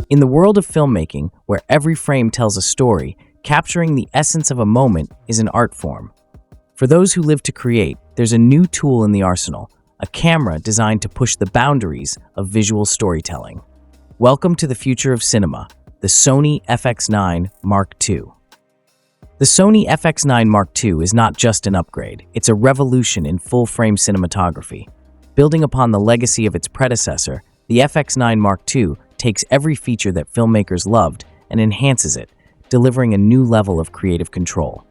In the world of filmmaking, where every frame tells a story, capturing the essence of a moment is an art form. For those who live to create, there's a new tool in the arsenal, a camera designed to push the boundaries of visual storytelling. Welcome to the future of cinema, the Sony FX9 Mark II. The Sony FX9 Mark II is not just an upgrade, it's a revolution in full-frame cinematography. Building upon the legacy of its predecessor, the FX9 Mark II takes every feature that filmmakers loved and enhances it, delivering a new level of creative control.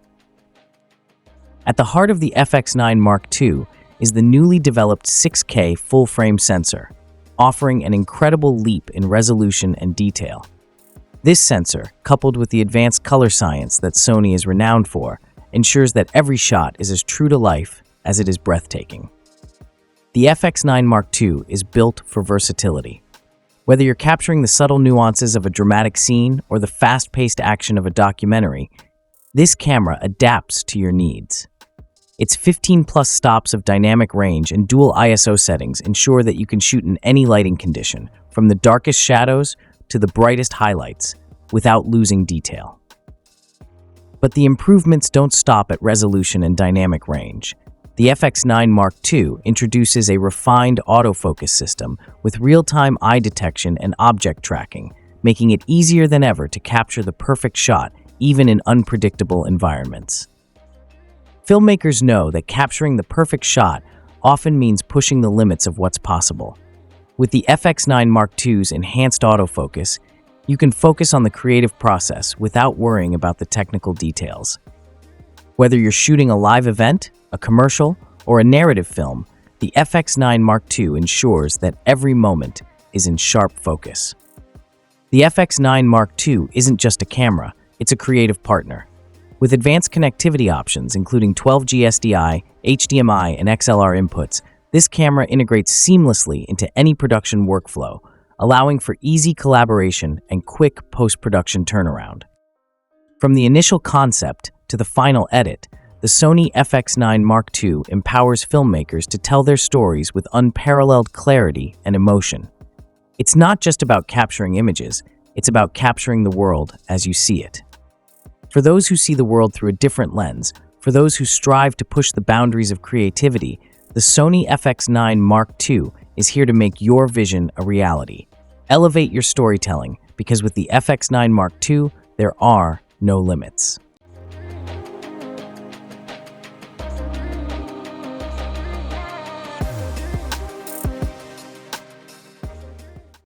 At the heart of the FX9 Mark II is the newly developed 6K full-frame sensor, offering an incredible leap in resolution and detail. This sensor, coupled with the advanced color science that Sony is renowned for, ensures that every shot is as true to life as it is breathtaking. The FX9 Mark II is built for versatility. Whether you're capturing the subtle nuances of a dramatic scene or the fast-paced action of a documentary, this camera adapts to your needs. Its 15-plus stops of dynamic range and dual ISO settings ensure that you can shoot in any lighting condition, from the darkest shadows to the brightest highlights, without losing detail. But the improvements don't stop at resolution and dynamic range. The FX9 Mark II introduces a refined autofocus system with real-time eye detection and object tracking, making it easier than ever to capture the perfect shot, even in unpredictable environments. Filmmakers know that capturing the perfect shot often means pushing the limits of what's possible. With the FX9 Mark II's enhanced autofocus, you can focus on the creative process without worrying about the technical details. Whether you're shooting a live event, a commercial, or a narrative film, the FX9 Mark II ensures that every moment is in sharp focus. The FX9 Mark II isn't just a camera, it's a creative partner. With advanced connectivity options including 12G SDI, HDMI, and XLR inputs, this camera integrates seamlessly into any production workflow, allowing for easy collaboration and quick post-production turnaround. From the initial concept to the final edit, the Sony FX9 Mark II empowers filmmakers to tell their stories with unparalleled clarity and emotion. It's not just about capturing images, it's about capturing the world as you see it. For those who see the world through a different lens, for those who strive to push the boundaries of creativity, the Sony FX9 Mark II is here to make your vision a reality. Elevate your storytelling, because with the FX9 Mark II, there are no limits.